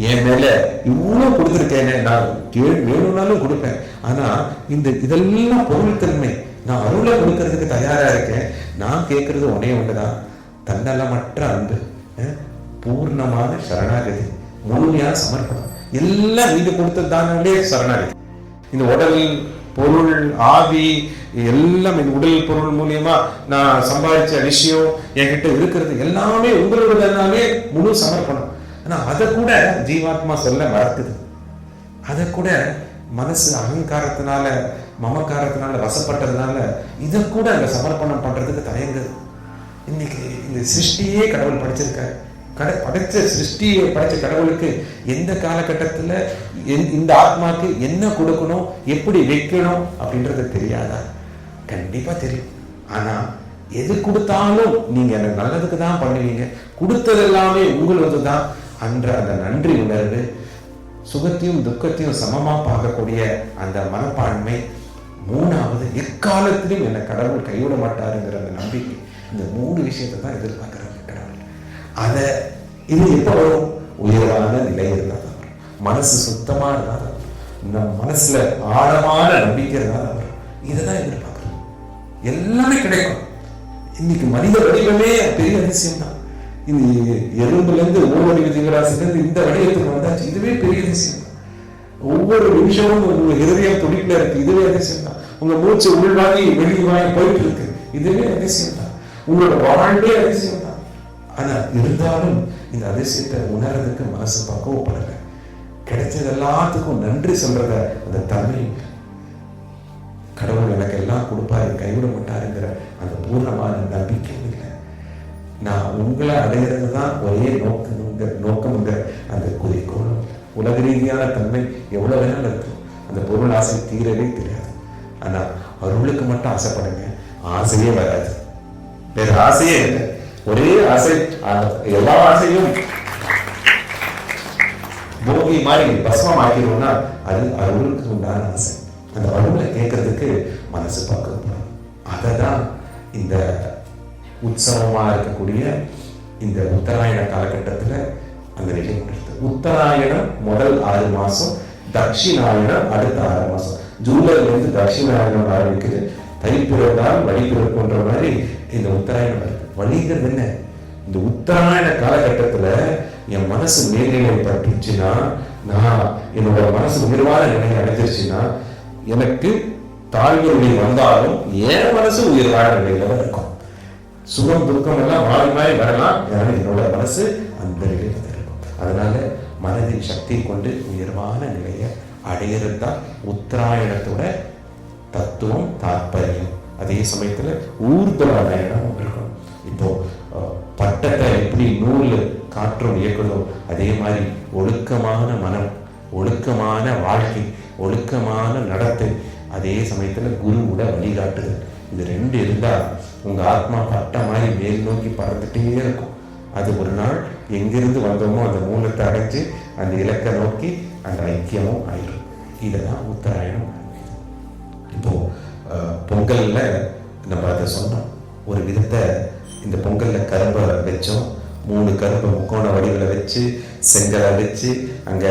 என் மேல இவ்வளவு கொடுத்துருக்கேனே, நான் வேணும்னாலும் கொடுப்பேன், ஆனா இதெல்லாம் பொருள் தன்மை, நான் அருளை கொடுக்கறதுக்கு தயாரா இருக்கேன், நான் கேட்கறது ஒன்னே ஒண்ணுதான், தன்னலமற்ற அன்பு, பூர்ணமான சரணாகதி, முழுமையான சமர்ப்பணம். எல்லாம் நீங்க கொடுத்ததானே சரணாகதி. இந்த உடல், பொருள், ஆவி எல்லாம் இந்த உடல் பொருள் மூலியமா நான் சம்பாதிச்ச விஷயம் என்கிட்ட இருக்கிறது எல்லாமே உங்களோடனாலே முழு சமர்ப்பணம். ஆனா அதை கூட ஜீவாத்மா சொல்ல மறக்குது, அதை கூட மனசு அகங்காரத்தினால மமக்காரத்தினால வசப்பட்டதுனால இதை கூட அங்க சமர்ப்பணம் பண்றதுக்கு தயங்குது. இன்னைக்கு இந்த சிருஷ்டியே கடவுள் படைச்சிருக்காரு. படைச்ச சிருஷ்டியை படைச்ச கடவுளுக்கு எந்த காலகட்டத்துல இந்த ஆத்மாக்கு என்ன கொடுக்கணும், எப்படி வைக்கணும் அப்படின்றது தெரியாதா? கண்டிப்பா தெரியும். ஆனா எது கொடுத்தாலும் நீங்க எனக்கு நல்லதுக்கு தான் பண்ணுவீங்க, கொடுத்தது எல்லாமே உங்களது தான் என்ற அந்த நன்றி உணர்வு, சுகத்தையும் துக்கத்தையும் சமமா பார்க்கக்கூடிய அந்த மனப்பான்மை, மூணாவது எக்காலத்திலும் என்னை கடவுள் கைவிட மாட்டாருங்கிற அந்த நம்பிக்கை. இந்த 3 விஷயத்தை தான் எதிர்பார்க்கிறாங்க கடவுள். அதை இது எப்ப வரும்? உயர்வான நிலை இருந்தால் தான் வரும். மனசு சுத்தமா இருந்தால் தான் வரும். நம் மனசுல ஆழமான நம்பிக்கை இருந்தால் தான் வரும். இதைதான் எதிர்பார்க்கிறோம். எல்லாமே கிடைக்கும். இன்னைக்கு மனித வடிவமே பெரிய அதிசயம் தான். இந்த எறும்புல இருந்து ஓவடி விதிகராசில இருந்து இந்த வடிவத்துக்கு வந்தாச்சு. இதுவே பெரிய அதிசயம் தான். ஒவ்வொரு நிமிஷமும் உங்க இதயம் துடிப்புல இருக்கு. இதுவே அதிசயம் தான். உங்க மூச்சு உள்வாங்கி வெளிவாங்கி போயிட்டு இருக்கு. இதுவே அதிசயம் தான். உங்களோட வாழ்வே அதிசயம் தான். ஆனா இருந்தாலும் இந்த அதிசயத்தை உணர்றதுக்கு மனசு பக்குவப்படல. கிடைச்சது எல்லாத்துக்கும் நன்றி சொல்றத அந்த தன்மை, கடவுள் எனக்கு எல்லாம் கொடுப்பாரு, கைவிட மாட்டாருங்கிற அந்த பூர்ணமான நம்பிக்கை இல்லை. நான் உங்களை அடையிறது தான் ஒரே நோக்கம்ங்கிற அந்த குறிக்கோள். உலக ரீதியான தன்மை எவ்வளவு வேணாலும் இருக்கும். அந்த பொருள் ஆசை தீரவே தெரியாது. ஆனா அருளுக்கு மட்டும் ஆசைப்படுங்க, ஆசையே வராது. வேற ஆசையே இல்லை. ஒரே ஆசை, எல்லா ஆசையும் போகி மாதிரி பஸ்மம் ஆக்கிடுவோம்னா அது அருளுக்கு உண்டான ஆசை. அந்த அருளை கேட்கறதுக்கு மனசு பார்க்கப்படும். அதை தான் இந்த உற்சவமா இருக்கக்கூடிய இந்த உத்தராயண காலகட்டத்துல அந்த நிலை முடியுது. உத்தராயணம் முதல் 6 மாசம், தட்சிணாயணம் அடுத்த 6 மாசம். ஜூலைல இருந்து தட்சிணாயணம் ஆரம்பிக்குது. தைப்பிறந்தால் வழி பிறப்புன்ற மாதிரி இந்த உத்தராயணம் வருது. வழிங்கிறது என்ன? இந்த உத்தராயண காலகட்டத்துல என் மனசு மேல்நிலை பட்டுச்சுன்னா, நான் என்னோட மனசு உயர்வான நிலையை அடைஞ்சிருச்சுன்னா, எனக்கு தாழ்வு நிலை வந்தாலும் என் மனசு உயர்வான நிலையில இருக்கும். சுகம் துக்கம் எல்லாம் மாறி மாறி வரலாம். என்னோட மனசு அந்த நிலையில இருக்கும். அதனால மனதின் சக்தியை கொண்டு உயர்வான நிலையை அடையிறது தான் உத்தராயணத்தோட தத்துவம், தாற்பயம். அதே சமயத்துல ஊர்துவ நயனம் இருக்கும். இப்போ பட்டத்தை எப்படி நூல் காற்றும் இயக்குதோ அதே மாதிரி ஒழுக்கமான மனம், ஒழுக்கமான வாழ்க்கை, ஒழுக்கமான நடத்தை, அதே சமயத்துல குருவோட வழிகாட்டுதல், இது 2 இருந்தா உங்க ஆத்மா பட்ட மாதிரி மேல் நோக்கி பறந்துட்டே இருக்கும். அது ஒரு நாள் எங்கிருந்து வந்தோமோ அந்த மூலத்தை அடைஞ்சு அந்த இலக்கை நோக்கி அந்த ஐக்கியமும் ஆயிடும். இதுதான் உத்தராயணம். இப்போ பொங்கல்ல நம்ம அதை சொன்னோம். ஒரு விதத்தை இந்த பொங்கல்ல கரும்பை வச்சோம். 3 கரும்பு முக்கோண வடிவில் வச்சு, செங்கலை வச்சு, அங்க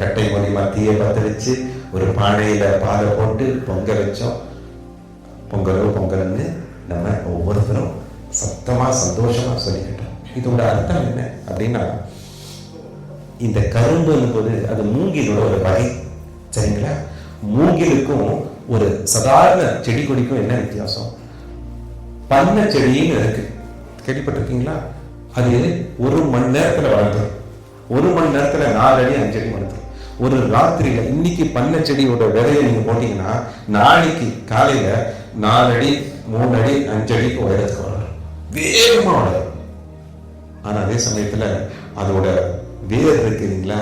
கட்டை மூலியமா தீயை பற்ற வச்சு, ஒரு பானையில பாலை போட்டு பொங்க வச்சோம். பொங்கலோ பொங்கல்னு நம்ம ஒவ்வொருத்தரும் சத்தமா சந்தோஷமா சொல்லிக்கிட்டோம். இதோட அர்த்தம் என்ன அப்படின்னா, இந்த கரும்புன்னு போது அது மூங்கிலோட ஒரு வகை. சரிங்களா? மூங்கிலுக்கும் ஒரு சாதாரண செடி கொடிக்கும் என்ன வித்தியாசம்? பண்ணை செடின்னு இருக்கு, கேள்விப்பட்டிருக்கீங்களா? அது 1 மணி நேரத்துல வளர்ந்துடும். 1 மணி நேரத்துல 4 அடி 5 அடி வளர்ந்துடும். ஒரு ராத்திரியில இன்னைக்கு பண்ணை செடியோட விதையை நீங்க போட்டீங்கன்னா நாளைக்கு காலையில 4 அடி 3 அடி 5 அடிக்கு உயரத்துக்கு வளரும், வேகமா வளரும். ஆனா அதே சமயத்துல அதோட வேர் இருக்குங்களா,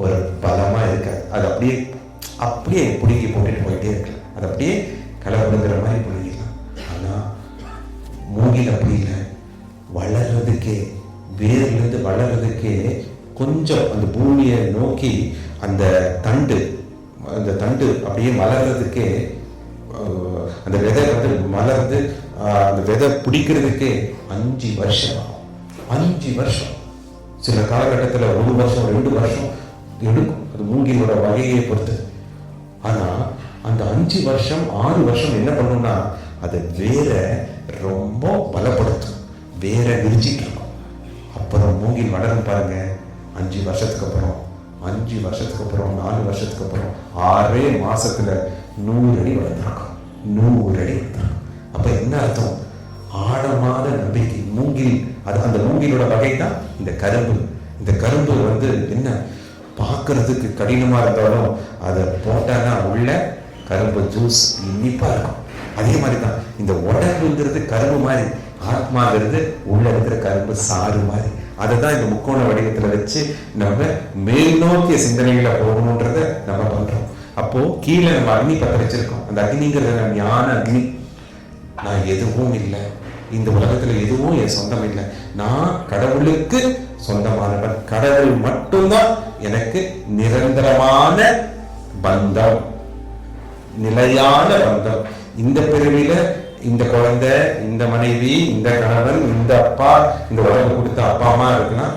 ஒரு பலமா இருக்க, அது அப்படியே அப்படியே பிடுங்கி போட்டுட்டு போயிட்டே இருக்கலாம். அது அப்படியே கலப்படுங்கிற மாதிரி பிடுங்கிடலாம். ஆனா மூங்கில் அப்படி இல்லை. வளர்றதுக்கே, வேர்ல இருந்து வளர்றதுக்கே கொஞ்சம் அந்த பூமியை நோக்கி அந்த தண்டு அப்படியே மலர்றதுக்கே, அந்த விதை வந்து மலர்ந்து அந்த விதை பிடிக்கிறதுக்கே 5 வருஷம் ஆகும். 5 வருஷம். சில காலகட்டத்தில் 1 வருஷம் 2 வருஷம் எடுக்கும். அது மூங்கிலோட வகையை பொறுத்து. ஆனா அந்த 5 வருஷம் 6 வருஷம் என்ன பண்ணும்னா, அது வேற ரொம்ப பலப்படுத்தும், வேற விரிச்சிட்டு இருக்கும். அப்புறம் மூங்கில் வளரும் பாருங்க. 5 வருஷத்துக்கு அப்புறம் 5 வருஷத்துக்கு அப்புறம் 4 வருஷத்துக்கு அப்புறம் 6 மாசத்துல 100 அடி வளர்ந்துருக்கும். 100 அடி வளர்ந்துருக்கும். அப்ப என்ன அர்த்தம்? ஆழமான நம்பிக்கை. மூங்கில், அது அந்த மூங்கிலோட வகை தான் இந்த கரும்பு. இந்த கரும்பு வந்து என்ன பார்க்கறதுக்கு கடினமா இருந்தாலும் அதை போட்டானா உள்ள கரும்பு ஜூஸ் இனிப்பா இருக்கும். அதே மாதிரிதான் இந்த உடம்புங்கிறது கரும்பு மாதிரி, ஆத்மாங்கிறது உள்ள இருக்கிற கரும்பு சாறு மாதிரி. அதுதான் இந்த முக்கோண வடிவத்துல வச்சு நம்ம மேல் நோக்கிய சிந்தனைகளை போகணுன்றத நம்ம பண்றோம். அப்போ கீழே நம்ம அக்னி பத்த வச்சிருக்கோம். அந்த அக்னிங்கிறது ஞான அக்னி. நான் எதுவும் இல்லை, இந்த உலகத்துல எதுவும் என் சொந்தம் இல்லை, நான் கடவுளுக்கு சொந்தமானவன், கடவுள் மட்டும்தான் எனக்கு நிரந்தரமான பந்தம், நிலையான பந்தம். இந்த பிரிவில இந்த குழந்தை, இந்த மனைவி, இந்த கணவன், இந்த அப்பா, இந்த உலகம் கொடுத்த அப்பா அம்மா இருக்குன்னா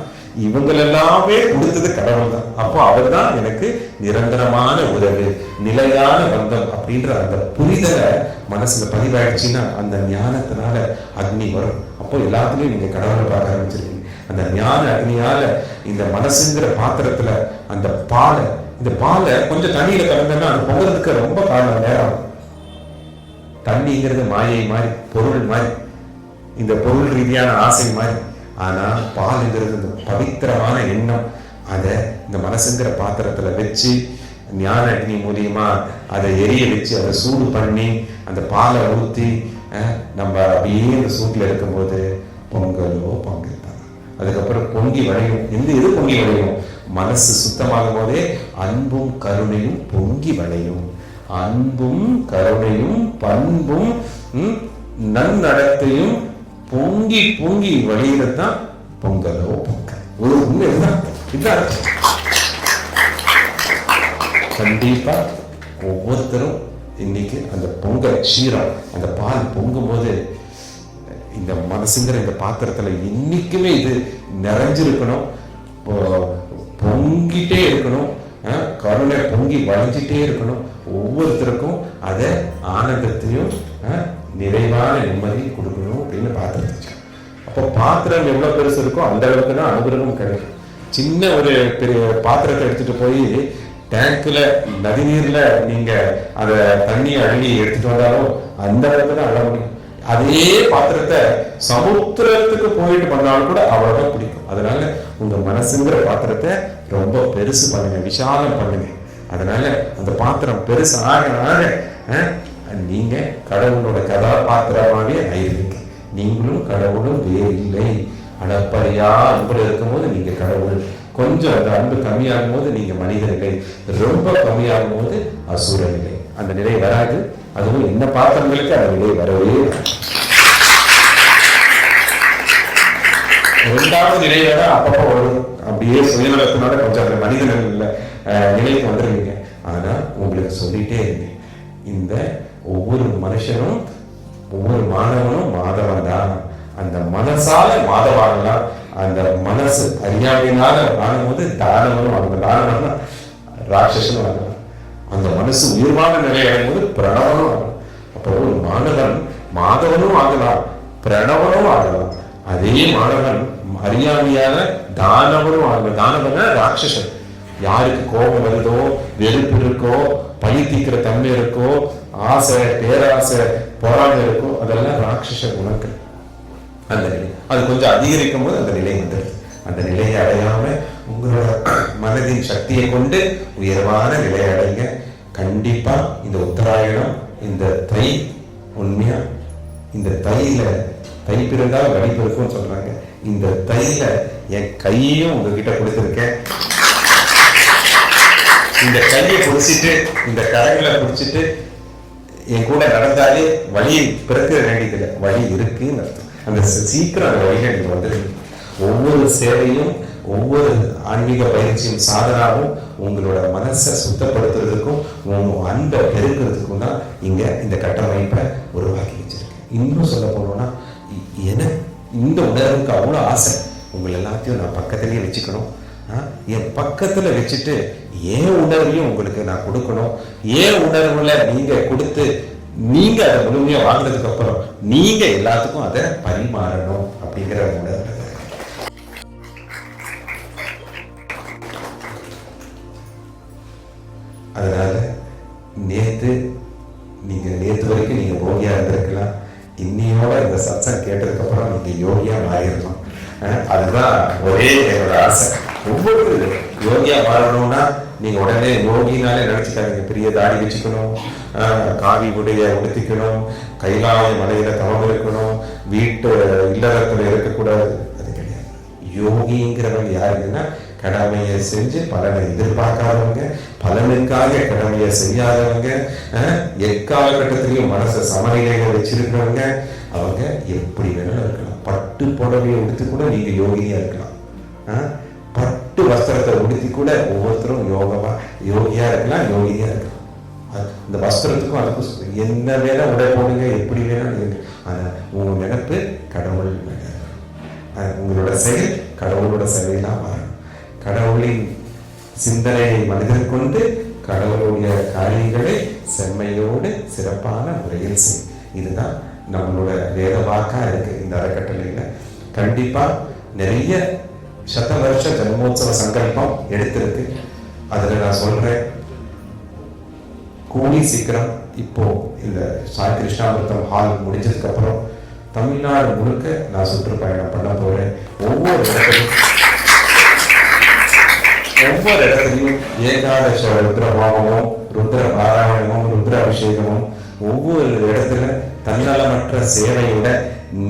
இவங்களெல்லாமே கொடுத்தது கடவுள் தான். அப்போ அவர் தான் எனக்கு நிரந்தரமான உறவு, நிலையான பந்தம் அப்படின்ற அந்த புரிதலை மனசுல பதிவாயிடுச்சுன்னா அந்த ஞானத்தினால அக்னி வரும். அப்போ எல்லாத்துலயும் நீங்க கடவுளை பார்க்க ஆரம்பிச்சிருக்கீங்க. அந்த ஞான அக்னியால இந்த மனசுங்கிற பாத்திரத்துல அந்த பாலை, இந்த பாலை கொஞ்சம் தண்ணியில கலந்தோம்னா அது பொங்கறதுக்கு ரொம்ப காலம் நேரம். தண்ணிங்கிறது மாயை மாதிரி, பொருள் மாதிரி, இந்த பொருள் ரீதியான ஆசை மாதிரி. ஆனா பாலுங்கிறது இந்த பவித்திரமான எண்ணம். அதை இந்த மனசுங்கிற பாத்திரத்துல வச்சு ஞான அக்னி மூலியமா அதை எரிய வச்சு அதை சூடு பண்ணி அந்த பாலை ஊற்றி நம்ம அப்படியே இந்த சூட்டில் இருக்கும்போது பொங்கலோ பொங்கல் தான். அதுக்கப்புறம் பொங்கி வளையும். எது பொங்கி வளையும்? மனசு சுத்தமாகும் போதே அன்பும் கருணையும் பொங்கி வளையும். அன்பும் கருணையும் பண்பும் நன்னடத்தையும் பொங்கி பொங்கி வழியில்தான் பொங்கலோ பொங்கல். ஒரு உண்மை இதுதான். கண்டிப்பா ஒவ்வொருத்தரும் இன்னைக்கு அந்த பொங்கல் க்ஷீரம், அந்த பால் பொங்கும் போது இந்த மனசுங்கிற இந்த பாத்திரத்துல இன்னைக்குமே இது நிறைஞ்சிருக்கணும், பொங்கிட்டே இருக்கணும், கருணை பொங்கி வளைஞ்சிட்டே இருக்கணும். ஒவ்வொருத்தருக்கும் அதை ஆனந்தத்தையும் நிறைவான நிம்மதியும் கொடுக்கணும் அப்படின்னு பாத்திரத்தை. அப்போ பாத்திரம் எவ்வளவு பெருசு இருக்கோ அந்த அளவுக்கு தான் அனுகிரகம் கிடைக்கும். சின்ன ஒரு பெரிய பாத்திரத்தை எடுத்துட்டு போய் டேங்க்ல நதி நீர்ல நீங்க அதை தண்ணி அள்ளி எடுத்துட்டு வந்தாலும் அந்த அளவுக்கு தான் அழ முடியும். அதே பாத்திரத்தை சமுத்திரத்துக்கு போயிட்டு பண்ணாலும் கூட அவ்வளவுதான் பிடிக்கும். அதனால உங்க மனசுங்கிற பாத்திரத்தை ரொம்ப பெருசு பண்ணுங்க, விஷாலம் பண்ணுங்க. அதனால அந்த பாத்திரம் பெருசு ஆக நீங்க கடவுளோட கதாபாத்திரமாவே ஆயிருவீங்க. நீங்களும் கடவுளும் வேறு இல்லை. அளப்பறையா அன்புல இருக்கும்போது நீங்க கடவுள். கொஞ்சம் அந்த அன்பு கம்மியாகும் போது நீங்க மனித நிலை, ரொம்ப கம்மியாகும் போது அசுர நிலை. அந்த நிலை வராது. அதுவும் என்ன பாத்திரங்களுக்கு அந்த நிலை வரவே. இரண்டாவது நிலையோட அப்பப்போ வரும். அப்படியே சுயநலத்தினால கொஞ்சம் அந்த மனித நிலைக்கு வந்துருவீங்க. ஆனா உங்களுக்கு சொல்லிட்டே இருங்க, இந்த ஒவ்வொரு மனுஷனும் ஒவ்வொரு மாணவனும் மாதவன் தான். அந்த மனசால மாதவாகலாம். அந்த மனசு அறியாமையினால வாங்கும்போது தானவனும் ஆகலாம். தானவன் ராட்சசனும் ஆகலாம். அந்த மனசு உயிர்வான நிலை அடையும் போது பிரணவனும் ஆகலாம். அப்போ ஒரு மாணவன் மாதவனும் ஆகலாம், பிரணவனும் ஆகலாம். அதே மாணவன் அறியாமையான தானவனும் ஆகலாம். தானவன ராட்சசன். யாருக்கு கோபம் வருதோ, வெறுப்பு இருக்கோ, பழி தீக்கிற தன்மை இருக்கோ, ஆசை பேராசை பொறாமை இருக்கோ, அதெல்லாம் ராட்சச குணங்கள். அந்த நிலை அது கொஞ்சம் அதிகரிக்கும் போது அந்த நிலை வந்துடுது. அந்த நிலையை அடையாம உங்களோட மனதின் சக்தியை கொண்டு உயர்வான நிலையை அடைங்க. கண்டிப்பா இந்த உத்தராயணம், இந்த தை, உண்மையா இந்த தையில தை பிறந்தால் வழி பிறக்கும் சொல்றாங்க. இந்த தையில என் கையையும் உங்ககிட்ட கொடுத்துருக்கேன். இந்த கையை பிடிச்சிட்டு இந்த கரங்களை பிடிச்சிட்டு என் கூட நடந்தாலே வழி பிறக்க வேண்டியதில்லை, வழி இருக்குன்னு அர்த்தம். அந்த சீக்கிரம் அந்த வழிகள் நீங்க வந்துருங்க. ஒவ்வொரு சேவையும் ஒவ்வொரு ஆன்மீக பயிற்சியும் சாதனாவும் உங்களோட மனசை சுத்தப்படுத்துறதுக்கும் உங்க அன்பை பெருக்கிறதுக்கும் தான் இங்க இந்த கட்டமைப்பை உருவாக்கி வச்சிருக்கேன். இன்னும் சொல்ல போனோம்னா எனக்கு இந்த உணர்வுக்கு அவ்வளோ ஆசை, உங்களை எல்லாத்தையும் நான் பக்கத்திலேயே வச்சுக்கணும். என் பக்கத்துல வச்சுட்டு ஏன் உணர்வையும் உங்களுக்கு நான் கொடுக்கணும். ஏன் உணர்வுல நீங்க கொடுத்து நீங்க அதை முழுமையா வாங்கினதுக்கு அப்புறம் நீங்க எல்லாத்துக்கும் அதை பரிமாறணும் அப்படிங்கிற உணர்வு. அதனால நேத்து வரைக்கும் நீங்க யோகியா இருந்திருக்கலாம். இன்னையோட இந்த சத்சங்கம் கேட்டதுக்கு அப்புறம் நீங்க யோகியா மாறிடலாம். அதுதான் ஒரே என்னோட ஆசை. ஒவ்வொரு யோகியா மாறணும்னா நீங்க உடனே யோகினாலே நினைச்சுக்காதீங்க பெரிய தாடி வச்சுக்கணும், காவி உடைய உடுத்திக்கணும், கைலாய மலையில தவம் இருக்கணும், வீட்டு இல்லறத்துல இருக்கக்கூடாது. அது கிடையாது. யோகிங்கிறவங்க யாருன்னா கடமையை செஞ்சு பலனை எதிர்பார்க்காதவங்க, பலனுக்காக கடமையை செய்யாதவங்க, எக்காலகட்டத்திலையும் மனசை சமநிலையை வச்சிருக்கிறவங்க. அவங்க எப்படி வேணாலும் இருக்கலாம். பட்டு புடவையை உடுத்தி கூட நீங்க யோகியா இருக்கலாம். பட்டு வஸ்திரத்தை உடுத்தி கூட ஒவ்வொருத்தரும் யோகியா இருக்கலாம், யோகியா இருக்கலாம். இந்த வஸ்திரத்துக்கும் அதுக்கும் என்ன வேணா உடை போடுங்க, எப்படி வேணாலும் இருக்கு. ஆனா உங்க நினைப்பு கடவுள் மேல, உங்களோட செயல் கடவுளோட செயலா மாறும். கடவுளின் சிந்தனையை மனிதன் கொண்டு கடவுளுடைய காரியங்களை செம்மையோடு சிறப்பான முறையில் செய். இதுதான் நம்மளோட வேத வாக்கா இருக்கு இந்த அறக்கட்டளையில. கண்டிப்பா நிறைய சத வருஷ ஜன்மோத்சவ சங்கல்பம் எடுத்திருக்கு. அதுல நான் சொல்றேன், கூடி சீக்கிரம் இப்போ இந்த சாய் கிருஷ்ணாமிர்தம் ஹால் முடிஞ்சதுக்கு அப்புறம் தமிழ்நாடு முழுக்க நான் சுற்றுப்பயணம் பண்ண போறேன். ஒவ்வொரு இடத்துலையும் ஏகாதச ருத்ர ஹோமமும், ருத்ர பாராயணமும், ருத்ர அபிஷேகமும், ஒவ்வொரு இடத்துல தன்னலமற்ற சேவையோட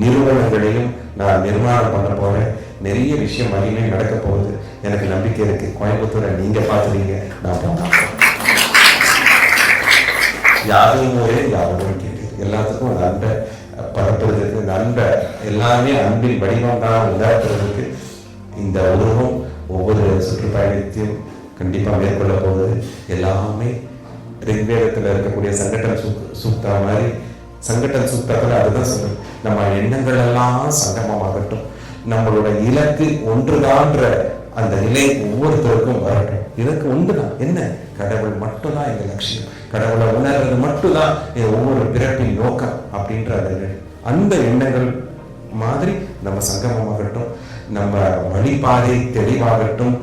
நிறுவனங்களையும் நான் நிர்மாணம் பண்ண போறேன். நிறைய விஷயம் மகிமை நடக்க போகுது. எனக்கு நம்பிக்கை இருக்கு. கோயம்புத்தூரை நீங்க பாத்துறீங்க, நான் போனேன். யாரும் யாரும் கேட்டு எல்லாத்துக்கும் அந்த அன்பை பரப்புறதுக்கு, இந்த அன்பை எல்லாமே அன்பின் வடிவம் தான் உண்டாக்குறதுக்கு இந்த உருவம் ஒவ்வொரு சுற்றுப்பயணத்தையும் கண்டிப்பா மேற்கொள்ள போகுது. எல்லாமே ரிக்வேதத்துல இருக்கக்கூடிய சங்கடன் சூக்தா மாதிரி, சங்கடன் சூக்தத்துல அதுதான் சொல்றேன், நம்ம எண்ணங்கள் எல்லாம் சங்கமமாகட்டும், நம்மளோட இலக்கு ஒன்றுதான்ற அந்த நிலை ஒவ்வொருத்தருக்கும் வரட்டும். இலக்கு ஒன்றுதான், என்ன? கடவுள் மட்டும்தான் எங்க லட்சியம், கடவுளை உணர்றது மட்டும்தான் ஒவ்வொரு பிறப்பின் நோக்கம் அப்படின்ற அந்த எண்ணங்கள் மாதிரி நம்ம சங்கமமாகட்டும், நம்ம வழிபாதை தெளிவாகட்டும்,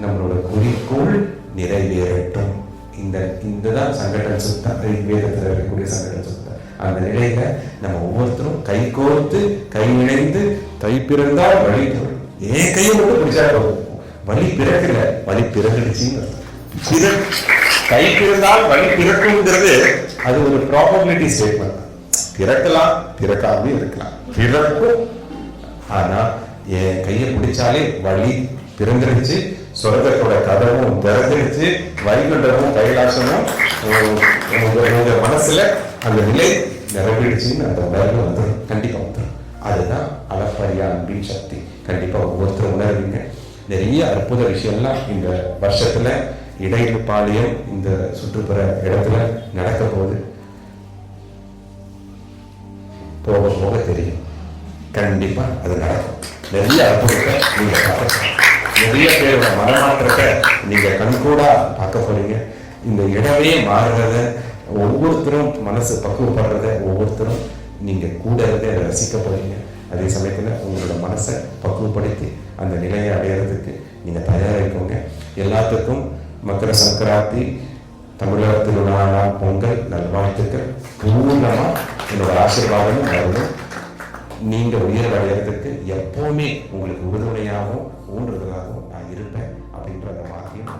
நம்மளோட குறிக்கோள் நிறைவேறட்டும். இந்ததான் சங்கடன் சுத்தா, வேதத்தில் இருக்கக்கூடிய சங்கடன் சுத்தா. அந்த நிலையில நம்ம ஒவ்வொருத்தரும் கை கோர்த்து கை இணைந்து தை பிறந்தால் வழி தோறும். ஏன் கையை மட்டும் பிடிச்சா போதும், வழி பிறக்கல, வழி பிறந்துடுச்சுன்னு. கை பிறந்தால் வழி பிறக்குங்கிறது அது ஒரு ப்ராபபிலிட்டி ஸ்டேட்மெண்ட். பிறக்கலாம், பிறக்காம இருக்கலாம், பிறக்கும். ஆனா என் கையை பிடிச்சாலே வழி பிறந்துருச்சு, சொர்க்கத்தோட கதவும் திறந்துருச்சு, வைகுண்டமும் கைலாசமும் உங்க மனசுல அந்த நிலை நிறைவேறிச்சுன்னு அந்த உணர்வு வந்துடும், கண்டிப்பா வந்துடும். அதுதான் அளப்பரிய அன்பின் சக்தி. கண்டிப்பா ஒவ்வொருத்தரும் உணர்வீங்க. நிறைய அற்புத விஷயம்லாம் இந்த வருஷத்துல இடையிலுப்பாளையம் இந்த சுற்றுப்புற இடத்துல நடக்க போகுது. போக போக தெரியும், கண்டிப்பா அது நடக்கும். நிறைய அற்புதத்தை நீங்க பார்க்க, நிறைய பேரோட மனமாற்றத்தை நீங்க கண்கூடா பார்க்க போறீங்க. இந்த இடமே மாறுறத ஒவ்வொருத்தரும் மனசு பக்குவப்படுறத ஒவ்வொருத்தரும் நீங்க கூட இருந்து அதை ரசிக்க போறீங்க. அதே சமயத்துல உங்களோட மனசை பக்குவப்படுத்தி அந்த நிலையை அடையிறதுக்கு நீங்க தயாரிக்கோங்க. எல்லாத்துக்கும் மகர சங்கராந்தி, தமிழக திருநாளா பொங்கல் நல்வாழ்த்துக்கள். பூர்ணமா என்னோட ஆசீர்வாதமும் வரணும். நீங்க உயர் அடையிறதுக்கு எப்பவுமே உங்களுக்கு உறுதுணையாகவும் ஊன்றுதலாகவும் நான் இருப்பேன் அப்படின்ற அந்த வாக்கியம்